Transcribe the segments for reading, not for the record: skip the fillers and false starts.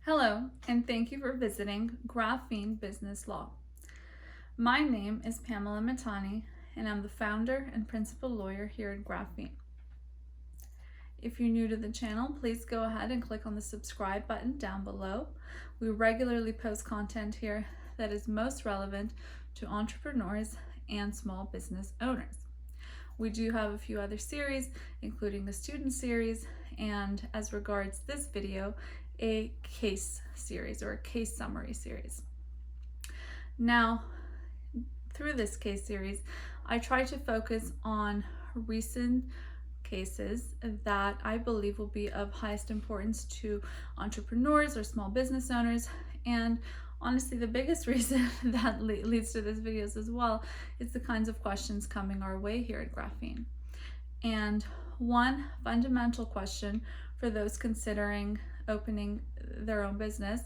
Hello, and thank you for visiting Graphene Business Law. My name is Pamela Matani, and I'm the founder and principal lawyer here at Graphene. If you're new to the channel, please go ahead and click on the subscribe button down below. We regularly post content here that is most relevant to entrepreneurs and small business owners. We do have a few other series, including a student series, and as regards this video, a case series or a case summary series. Now, through this case series, I try to focus on recent cases that I believe will be of highest importance to entrepreneurs or small business owners. And honestly, the biggest reason that leads to this videos as well is the kinds of questions coming our way here at Graphene. And one fundamental question for those considering opening their own business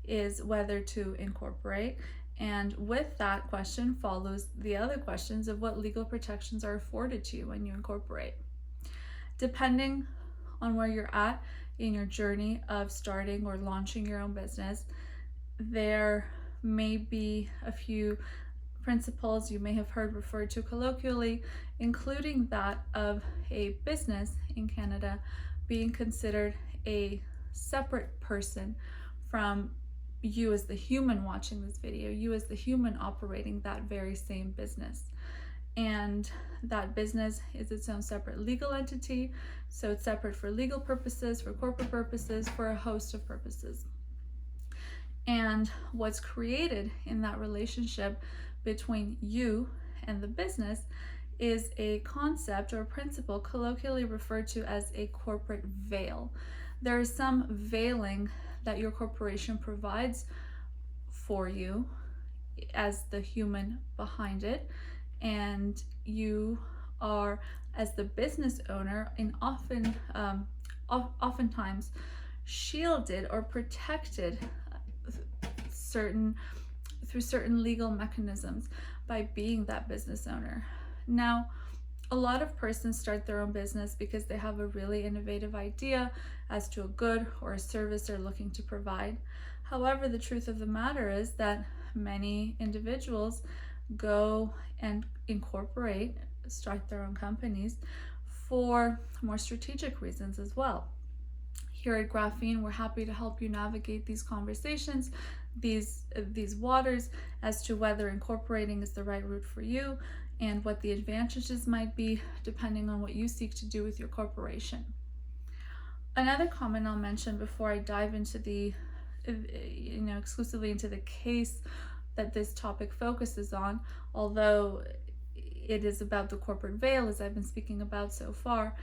is whether to incorporate. And with that question follows the other questions of what legal protections are afforded to you when you incorporate. Depending on where you're at in your journey of starting or launching your own business, there may be a few principles you may have heard referred to colloquially, including that of a business in Canada being considered a separate person from you as the human watching this video, you as the human operating that very same business. And that business is its own separate legal entity, so it's separate for legal purposes, for corporate purposes, for a host of purposes. And what's created in that relationship between you and the business is a concept or principle colloquially referred to as a corporate veil. There is some veiling that your corporation provides for you as the human behind it, and you are, as the business owner, and oftentimes shielded or protected through certain legal mechanisms by being that business owner. Now, a lot of persons start their own business because they have a really innovative idea as to a good or a service they're looking to provide. However, the truth of the matter is that many individuals go and start their own companies for more strategic reasons as well. Here at Graphene, we're happy to help you navigate these conversations, these waters, as to whether incorporating is the right route for you and what the advantages might be depending on what you seek to do with your corporation. Another comment I'll mention before I dive into the, exclusively into the case that this topic focuses on, although it is about the corporate veil, as I've been speaking about so far,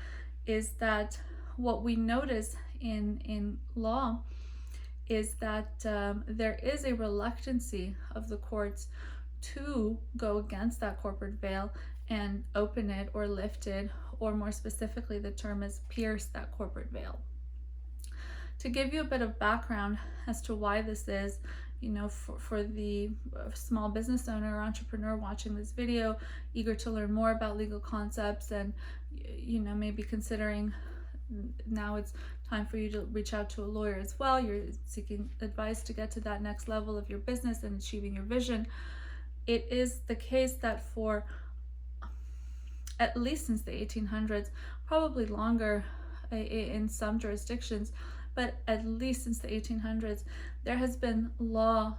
is that what we notice in law is that there is a reluctancy of the courts to go against that corporate veil and open it or lift it, or more specifically, the term is pierce that corporate veil. To give you a bit of background as to why this is, for the small business owner or entrepreneur watching this video, eager to learn more about legal concepts and, maybe considering now it's time for you to reach out to a lawyer as well. You're seeking advice to get to that next level of your business and achieving your vision. It is the case that for at least since the 1800s, probably longer in some jurisdictions, but at least since the 1800s, there has been law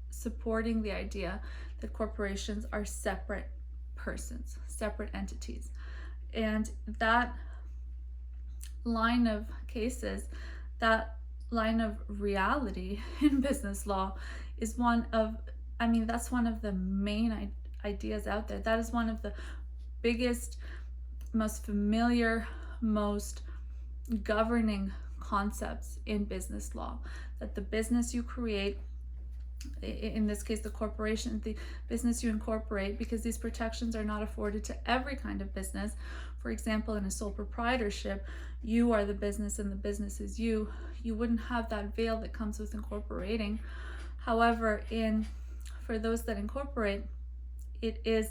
supporting the idea that corporations are separate persons, separate entities. And that line of cases, that line of reality in business law is that's one of the main ideas out there. That is one of the biggest, most familiar, most governing concepts in business law, that the business you create, in this case the corporation, the business you incorporate, because these protections are not afforded to every kind of business. For example, in a sole proprietorship, you are the business and the business is you. You wouldn't have that veil that comes with incorporating. However, for those that incorporate, it is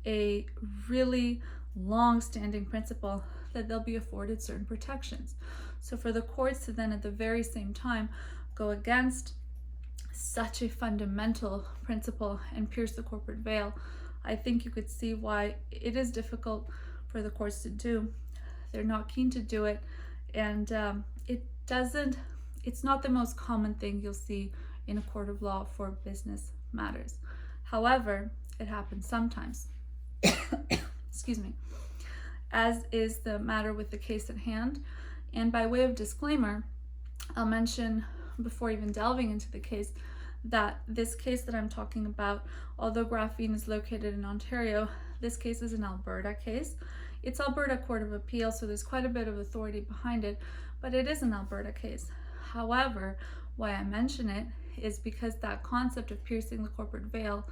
a really long-standing principle that they'll be afforded certain protections. So for the courts to then at the very same time go against such a fundamental principle and pierce the corporate veil, I think you could see why it is difficult for the courts to do. They're not keen to do it, and it's not the most common thing you'll see in a court of law for business matters. However, it happens sometimes. Excuse me. As is the matter with the case at hand. And by way of disclaimer, I'll mention before even delving into the case that this case that I'm talking about, although Graphene is located in Ontario, this case is an Alberta case. It's Alberta Court of Appeal, so there's quite a bit of authority behind it, but it is an Alberta case. However, why I mention it is because that concept of piercing the corporate veil,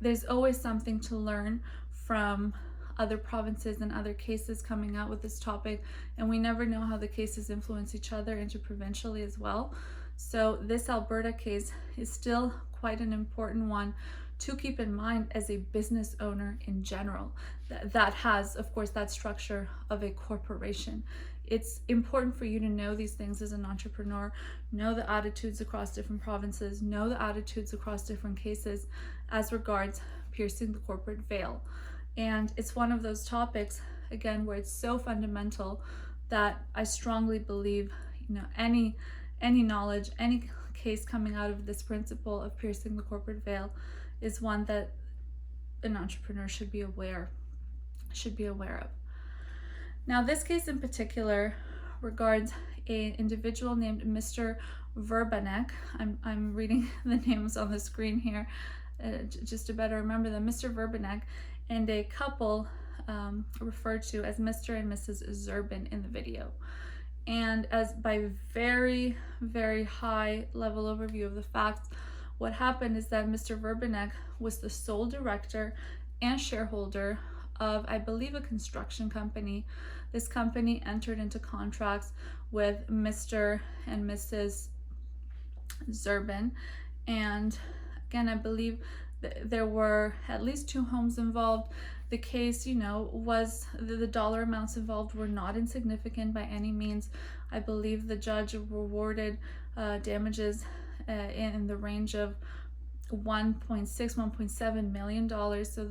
there's always something to learn from other provinces and other cases coming out with this topic, and we never know how the cases influence each other interprovincially as well. So this Alberta case is still quite an important one to keep in mind as a business owner in general that has, of course, that structure of a corporation. It's important for you to know these things as an entrepreneur, know the attitudes across different provinces, know the attitudes across different cases as regards piercing the corporate veil. And it's one of those topics, again, where it's so fundamental that I strongly believe, any knowledge, any case coming out of this principle of piercing the corporate veil is one that an entrepreneur should be aware of. Now, this case in particular regards an individual named Mr. Vrbanek. I'm reading the names on the screen here just to better remember them. Mr. Vrbanek and a couple referred to as Mr. and Mrs. Zerbin in the video. And as by very, very high level overview of the facts, what happened is that Mr. Vrbanek was the sole director and shareholder of, I believe, a construction company. This company entered into contracts with Mr. and Mrs. Zerbin, and again, I believe there were at least 2 homes involved. The case, was the dollar amounts involved were not insignificant by any means. I believe the judge awarded damages in the range of $1.7 million. So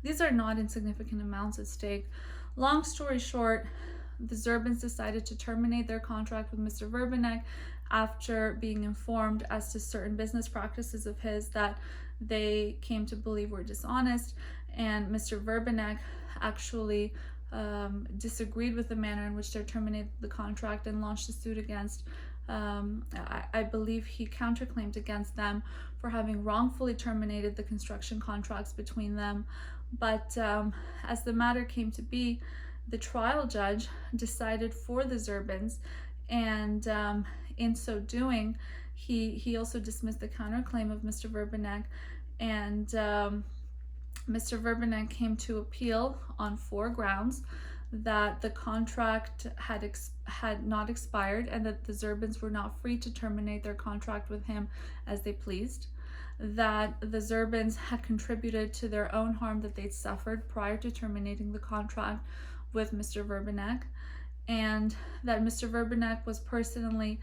these are not insignificant amounts at stake. Long story short, the Zerbins decided to terminate their contract with Mr. Vrbanek after being informed as to certain business practices of his that they came to believe were dishonest, and Mr. Vrbanek actually disagreed with the manner in which they terminated the contract and launched a suit against, I believe he counterclaimed against them for having wrongfully terminated the construction contracts between them. But as the matter came to be, the trial judge decided for the Zerbins, and in so doing, he also dismissed the counterclaim of Mr. Vrbanek, and Mr. Vrbanek came to appeal on 4 grounds: that the contract had not expired and that the Zerbins were not free to terminate their contract with him as they pleased, that the Zerbins had contributed to their own harm that they'd suffered prior to terminating the contract with Mr. Vrbanek, and that Mr. Vrbanek was personally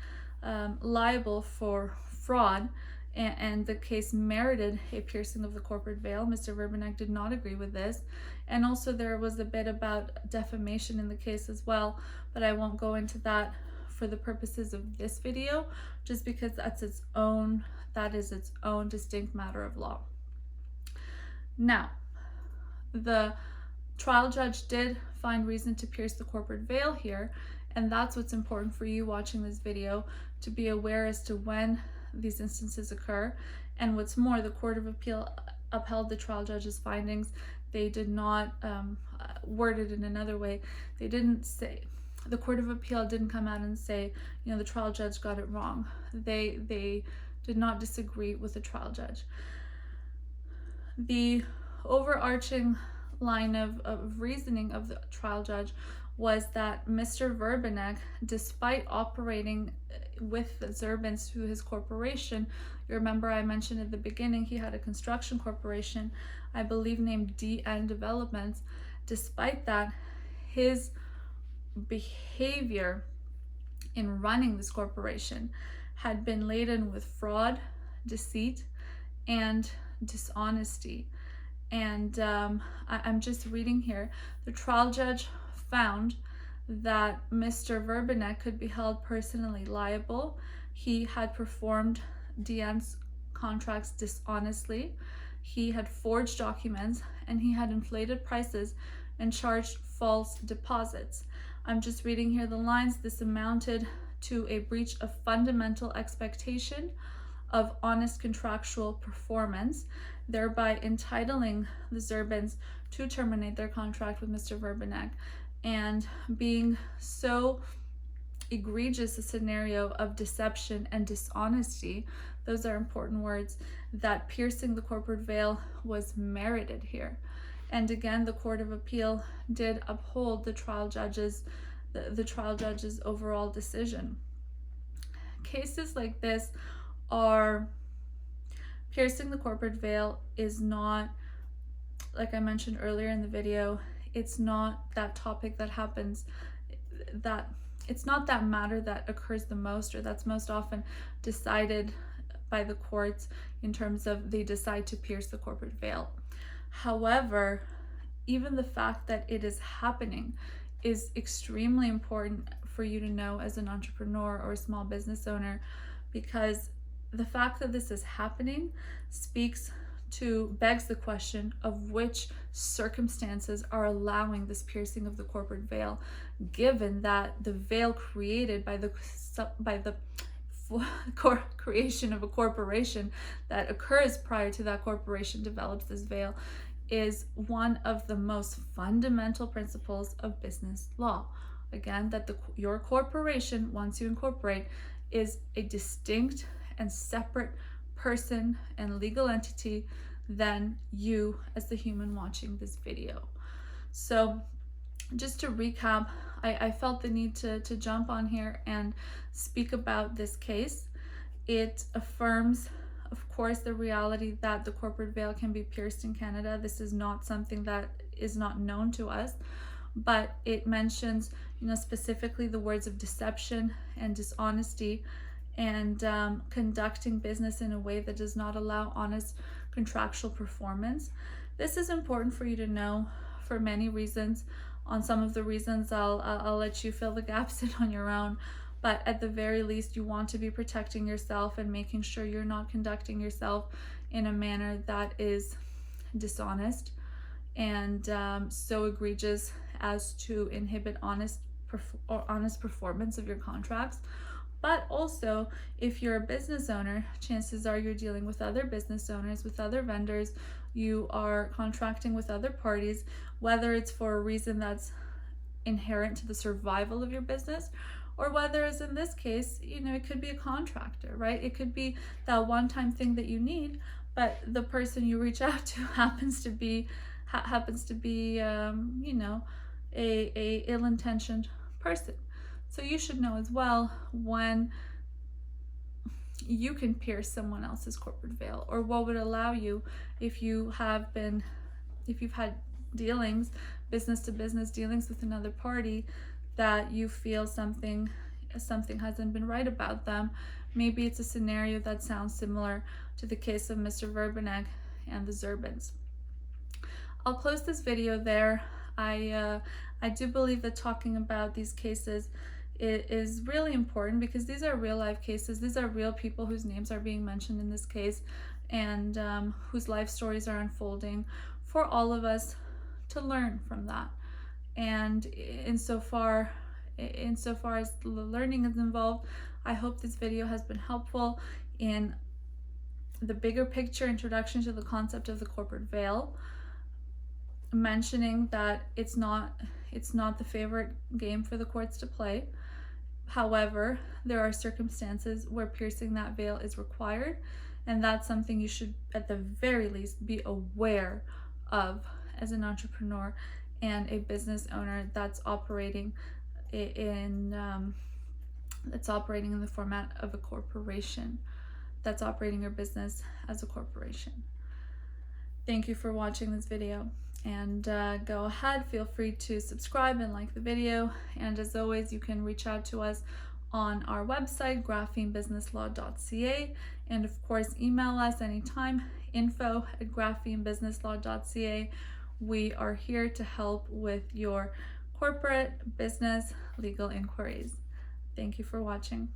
liable for fraud, and the case merited a piercing of the corporate veil. Mr. Vrbanek did not agree with this, and also there was a bit about defamation in the case as well, but I won't go into that for the purposes of this video, just because that is its own distinct matter of law. Now, the trial judge did find reason to pierce the corporate veil here, and that's what's important for you watching this video, to be aware as to when these instances occur. And what's more, the Court of Appeal upheld the trial judge's findings. They did not word it in another way. They didn't say, the Court of Appeal didn't come out and say, the trial judge got it wrong. They did not disagree with the trial judge. The overarching line of reasoning of the trial judge was that Mr. Vrbanek, despite operating with the Zerbins through his corporation, you remember I mentioned at the beginning he had a construction corporation, I believe named DN Developments. Despite that, his behavior in running this corporation had been laden with fraud, deceit, and dishonesty. And I'm just reading here. The trial judge found that Mr. Vrbanek could be held personally liable. He had performed Deanne's contracts dishonestly. He had forged documents, and he had inflated prices and charged false deposits. I'm just reading here the lines. This amounted to a breach of fundamental expectation of honest contractual performance, thereby entitling the Zerbins to terminate their contract with Mr. Vrbanek. And being so egregious a scenario of deception and dishonesty, those are important words, that piercing the corporate veil was merited here. And again, the Court of Appeal did uphold the trial judge's overall decision. Cases like this are, piercing the corporate veil is not, like I mentioned earlier in the video, it's not that topic that happens, that it's not that matter that occurs the most, or that's most often decided by the courts in terms of they decide to pierce the corporate veil. However, even the fact that it is happening is extremely important for you to know as an entrepreneur or a small business owner, because the fact that this is happening begs the question of which circumstances are allowing this piercing of the corporate veil, given that the veil created by the creation of a corporation that occurs prior to that corporation develops this veil is one of the most fundamental principles of business law. Again, that your corporation, once you incorporate, is a distinct and separate person and legal entity than you as the human watching this video. So just to recap, I felt the need to jump on here and speak about this case. It affirms, of course, the reality that the corporate veil can be pierced in Canada. This is not something that is not known to us, but it mentions, specifically the words of deception and dishonesty, and conducting business in a way that does not allow honest contractual performance. This is important for you to know for many reasons. On some of the reasons, I'll let you fill the gaps in on your own. But at the very least, you want to be protecting yourself and making sure you're not conducting yourself in a manner that is dishonest and so egregious as to inhibit honest performance of your contracts. But also, if you're a business owner, chances are you're dealing with other business owners, with other vendors, you are contracting with other parties, whether it's for a reason that's inherent to the survival of your business, or whether, as in this case, it could be a contractor, right? It could be that one-time thing that you need, but the person you reach out to happens to be a ill-intentioned person. So you should know as well when you can pierce someone else's corporate veil, or what would allow you, if you've had dealings, business to business dealings with another party, that you feel something hasn't been right about them. Maybe it's a scenario that sounds similar to the case of Mr. Vrbanek and the Zerbins. I'll close this video there. I do believe that talking about these cases is really important, because these are real life cases. These are real people whose names are being mentioned in this case, and whose life stories are unfolding for all of us to learn from that. And insofar as the learning is involved, I hope this video has been helpful in the bigger picture introduction to the concept of the corporate veil, mentioning that it's not the favorite game for the courts to play. However, there are circumstances where piercing that veil is required, and that's something you should at the very least be aware of as an entrepreneur and a business owner that's operating in the format of a corporation, that's operating your business as a corporation. Thank you for watching this video, and go ahead, feel free to subscribe and like the video. And as always, you can reach out to us on our website, graphenebusinesslaw.ca, and of course email us anytime, info@graphenebusinesslaw.ca. We are here to help with your corporate, business, legal inquiries. Thank you for watching.